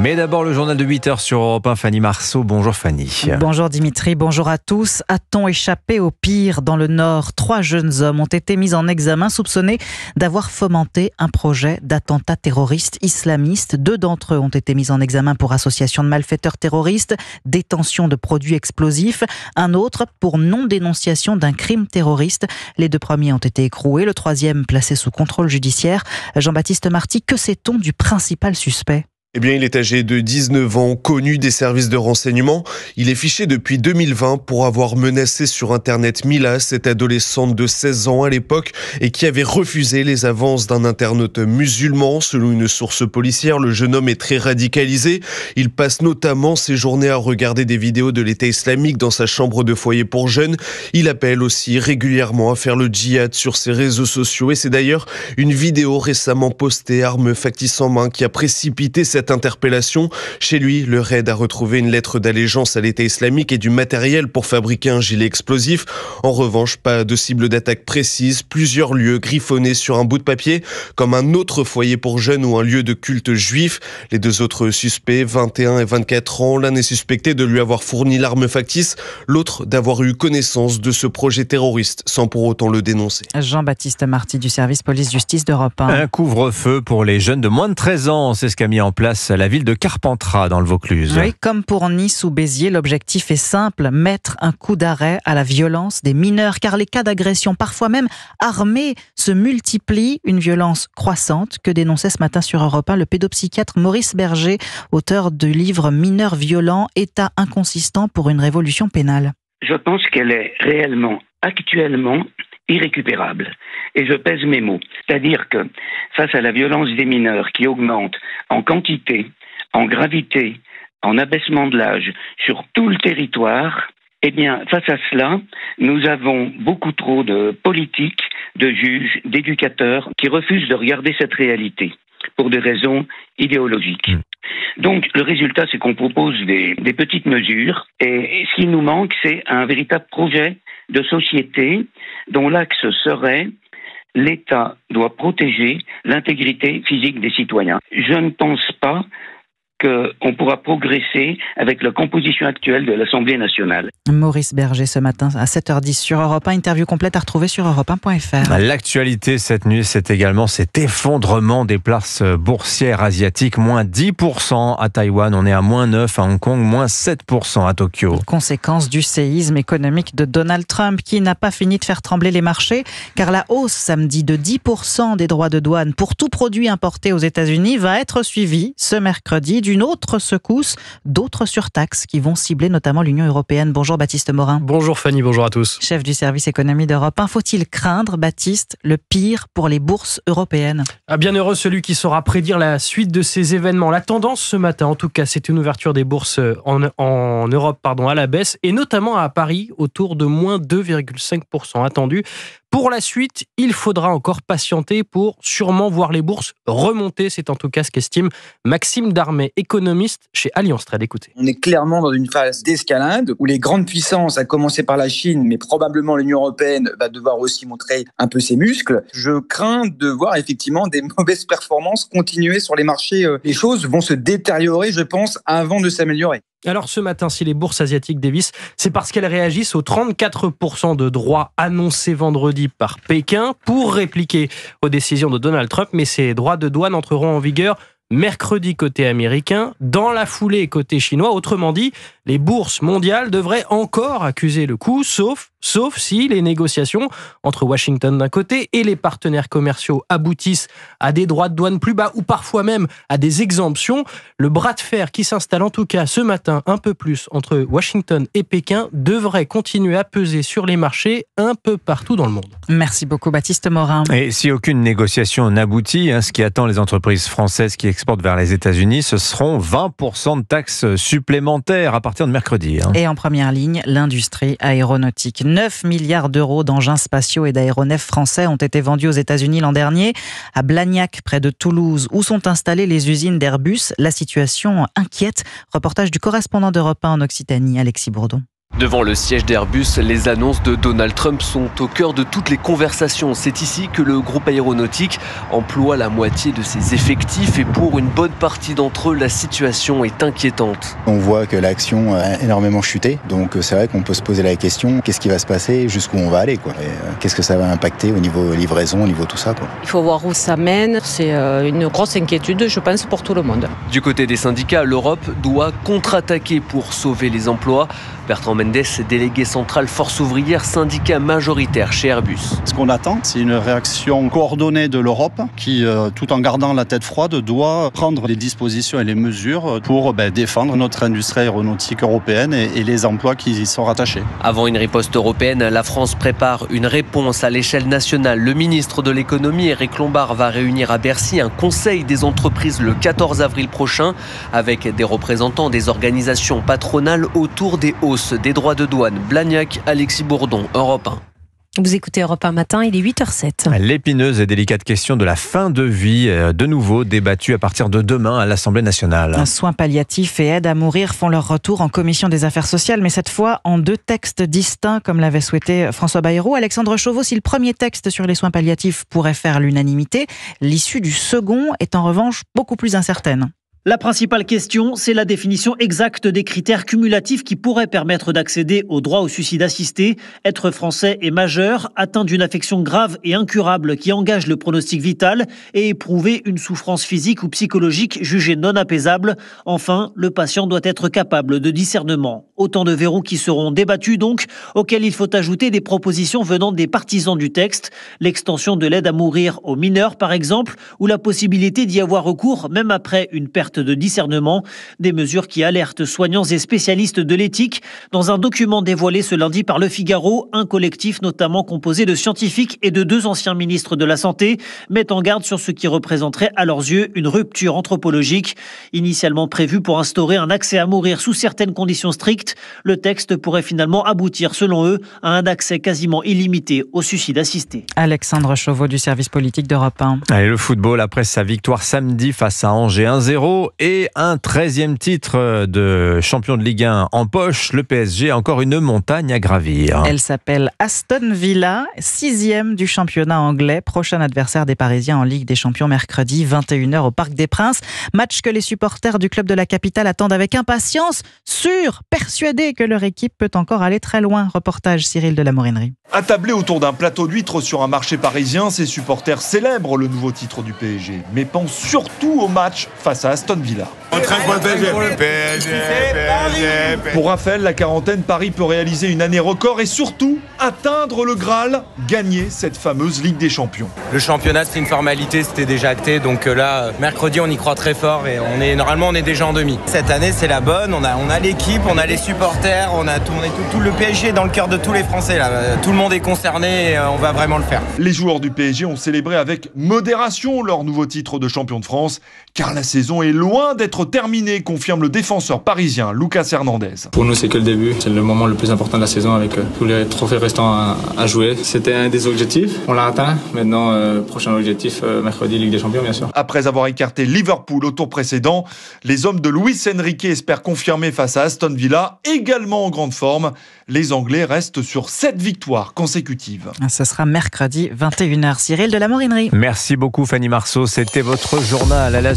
Mais d'abord, le journal de 8h sur Europe 1, Fanny Marceau. Bonjour Fanny. Bonjour Dimitri, bonjour à tous. A-t-on échappé au pire dans le Nord? 3 jeunes hommes ont été mis en examen soupçonnés d'avoir fomenté un projet d'attentat terroriste islamiste. 2 d'entre eux ont été mis en examen pour association de malfaiteurs terroristes, détention de produits explosifs. Un autre pour non-dénonciation d'un crime terroriste. Les 2 premiers ont été écroués, le 3e placé sous contrôle judiciaire. Jean-Baptiste Marty, que sait-on du principal suspect ? Eh bien, il est âgé de 19 ans, connu des services de renseignement. Il est fiché depuis 2020 pour avoir menacé sur Internet Mila, cette adolescente de 16 ans à l'époque, et qui avait refusé les avances d'un internaute musulman. Selon une source policière, le jeune homme est très radicalisé. Il passe notamment ses journées à regarder des vidéos de l'État islamique dans sa chambre de foyer pour jeunes. Il appelle aussi régulièrement à faire le djihad sur ses réseaux sociaux. Et c'est d'ailleurs une vidéo récemment postée, arme factice en main, qui a précipité cette interpellation. Chez lui, le raid a retrouvé une lettre d'allégeance à l'État islamique et du matériel pour fabriquer un gilet explosif. En revanche, pas de cible d'attaque précise. Plusieurs lieux griffonnés sur un bout de papier, comme un autre foyer pour jeunes ou un lieu de culte juif. Les 2 autres suspects, 21 et 24 ans, l'un est suspecté de lui avoir fourni l'arme factice, l'autre d'avoir eu connaissance de ce projet terroriste, sans pour autant le dénoncer. Jean-Baptiste Marty du service police-justice d'Europe 1. Un couvre-feu pour les jeunes de moins de 13 ans, c'est ce qu'a mis en place la ville de Carpentras dans le Vaucluse. Oui, comme pour Nice ou Béziers, l'objectif est simple, mettre un coup d'arrêt à la violence des mineurs, car les cas d'agression, parfois même armés, se multiplient. Une violence croissante que dénonçait ce matin sur Europe 1 le pédopsychiatre Maurice Berger, auteur du livre Mineurs violents, état inconsistant pour une révolution pénale. Je pense qu'elle est réellement, actuellement, irrécupérable. Et je pèse mes mots. C'est-à-dire que face à la violence des mineurs qui augmente en quantité, en gravité, en abaissement de l'âge sur tout le territoire, eh bien, face à cela, nous avons beaucoup trop de politiques, de juges, d'éducateurs qui refusent de regarder cette réalité pour des raisons idéologiques. Donc, le résultat, c'est qu'on propose des petites mesures et ce qui nous manque, c'est un véritable projet de société dont l'axe serait l'État doit protéger l'intégrité physique des citoyens. Je ne pense pas qu'on pourra progresser avec la composition actuelle de l'Assemblée nationale. Maurice Berger ce matin à 7h10 sur Europe 1. Interview complète à retrouver sur europe1.fr. L'actualité cette nuit, c'est également cet effondrement des places boursières asiatiques. Moins 10% à Taïwan, on est à moins 9% à Hong Kong, moins 7% à Tokyo. Conséquence du séisme économique de Donald Trump qui n'a pas fini de faire trembler les marchés, car la hausse samedi de 10% des droits de douane pour tout produit importé aux États-Unis va être suivie ce mercredi d'une autre secousse, d'autres surtaxes qui vont cibler notamment l'Union européenne. Bonjour Baptiste Morin. Bonjour Fanny, bonjour à tous. Chef du service économie d'Europe 1, faut-il craindre, Baptiste, le pire pour les bourses européennes ? Bien heureux celui qui saura prédire la suite de ces événements. La tendance ce matin, en tout cas, c'est une ouverture des bourses en Europe à la baisse, et notamment à Paris, autour de moins 2,5% attendu. Pour la suite, il faudra encore patienter pour sûrement voir les bourses remonter. C'est en tout cas ce qu'estime Maxime Darmet, économiste chez Allianz Trade. Écoutez. On est clairement dans une phase d'escalade où les grandes puissances, à commencer par la Chine, mais probablement l'Union européenne, va devoir aussi montrer un peu ses muscles. Je crains de voir effectivement des mauvaises performances continuer sur les marchés. Les choses vont se détériorer, je pense, avant de s'améliorer. Alors ce matin, si les bourses asiatiques dévissent, c'est parce qu'elles réagissent aux 34% de droits annoncés vendredi par Pékin pour répliquer aux décisions de Donald Trump. Mais ces droits de douane entreront en vigueur mercredi côté américain, dans la foulée côté chinois. Autrement dit, les bourses mondiales devraient encore accuser le coup, sauf si les négociations entre Washington d'un côté et les partenaires commerciaux aboutissent à des droits de douane plus bas ou parfois même à des exemptions. Le bras de fer qui s'installe en tout cas ce matin un peu plus entre Washington et Pékin devrait continuer à peser sur les marchés un peu partout dans le monde. Merci beaucoup Baptiste Morin. Et si aucune négociation n'aboutit, ce qui attend les entreprises françaises qui exportent vers les États-Unis, ce seront 20% de taxes supplémentaires à partir de mercredi. Et en première ligne, l'industrie aéronautique. 9 milliards d'euros d'engins spatiaux et d'aéronefs français ont été vendus aux États-Unis l'an dernier. À Blagnac, près de Toulouse, où sont installées les usines d'Airbus, la situation inquiète. Reportage du correspondant d'Europe 1 en Occitanie, Alexis Bourdon. Devant le siège d'Airbus, les annonces de Donald Trump sont au cœur de toutes les conversations. C'est ici que le groupe aéronautique emploie la moitié de ses effectifs et pour une bonne partie d'entre eux, la situation est inquiétante. On voit que l'action a énormément chuté, donc c'est vrai qu'on peut se poser la question, qu'est-ce qui va se passer, jusqu'où on va aller, quoi. Qu'est-ce que ça va impacter au niveau livraison, au niveau tout ça, quoi. Il faut voir où ça mène, c'est une grosse inquiétude, je pense, pour tout le monde. Du côté des syndicats, l'Europe doit contre-attaquer pour sauver les emplois. Bertrand Mendes, délégué central Force ouvrière, syndicat majoritaire chez Airbus. Ce qu'on attend, c'est une réaction coordonnée de l'Europe qui, tout en gardant la tête froide, doit prendre les dispositions et les mesures pour défendre notre industrie aéronautique européenne et les emplois qui y sont rattachés. Avant une riposte européenne, la France prépare une réponse à l'échelle nationale. Le ministre de l'économie, Éric Lombard, va réunir à Bercy un conseil des entreprises le 14 avril prochain avec des représentants des organisations patronales autour des hausses des droits de douane. Blagnac, Alexis Bourdon, Europe 1. Vous écoutez Europe 1 matin, il est 8h07. L'épineuse et délicate question de la fin de vie, de nouveau débattue à partir de demain à l'Assemblée nationale. Soins palliatifs et aide à mourir font leur retour en commission des affaires sociales, mais cette fois en 2 textes distincts, comme l'avait souhaité François Bayrou. Alexandre Chauveau, si le premier texte sur les soins palliatifs pourrait faire l'unanimité, l'issue du second est en revanche beaucoup plus incertaine. La principale question, c'est la définition exacte des critères cumulatifs qui pourraient permettre d'accéder au droit au suicide assisté. Être français et majeur, atteint d'une affection grave et incurable qui engage le pronostic vital et éprouver une souffrance physique ou psychologique jugée non apaisable. Enfin, le patient doit être capable de discernement. Autant de verrous qui seront débattus donc, auxquels il faut ajouter des propositions venant des partisans du texte. L'extension de l'aide à mourir aux mineurs par exemple, ou la possibilité d'y avoir recours même après une perte de discernement, des mesures qui alertent soignants et spécialistes de l'éthique. Dans un document dévoilé ce lundi par Le Figaro, un collectif notamment composé de scientifiques et de 2 anciens ministres de la Santé met en garde sur ce qui représenterait à leurs yeux une rupture anthropologique. Initialement prévu pour instaurer un accès à mourir sous certaines conditions strictes, le texte pourrait finalement aboutir, selon eux, à un accès quasiment illimité au suicide assisté. Alexandre Chauveau du service politique d'Europe 1. Allez, le football, après sa victoire samedi face à Angers 1-0, et un 13e titre de champion de Ligue 1 en poche, le PSG a encore une montagne à gravir. Elle s'appelle Aston Villa, 6e du championnat anglais. Prochain adversaire des Parisiens en Ligue des Champions mercredi, 21h au Parc des Princes. Match que les supporters du club de la capitale attendent avec impatience, persuadés que leur équipe peut encore aller très loin. Reportage Cyril de la Morinerie. Attablés autour d'un plateau d'huîtres sur un marché parisien, ces supporters célèbrent le nouveau titre du PSG, mais pensent surtout au match face à Aston Villa. Pour Raphaël, la quarantaine, Paris peut réaliser une année record et surtout atteindre le Graal, gagner cette fameuse Ligue des Champions. Le championnat, c'est une formalité, c'était déjà acté, donc là, mercredi, on y croit très fort et normalement, on est déjà en demi. Cette année, c'est la bonne, on a l'équipe, on a les supporters, on a tout le PSG dans le cœur de tous les Français. Là. Tout le monde est concerné et on va vraiment le faire. Les joueurs du PSG ont célébré avec modération leur nouveau titre de champion de France, car la saison est loin d'être terminée, confirme le défenseur parisien Lucas Hernandez. Pour nous, c'est que le début, c'est le moment le plus important de la saison avec tous les trophées restants à jouer. C'était un des objectifs, on l'a atteint. Maintenant, prochain objectif, mercredi, Ligue des Champions, bien sûr. Après avoir écarté Liverpool au tour précédent, les hommes de Luis Enrique espèrent confirmer face à Aston Villa, également en grande forme. Les Anglais restent sur 7 victoires consécutives. Ce sera mercredi 21h. Cyril de la Morinerie. Merci beaucoup Fanny Marceau, c'était votre journal à la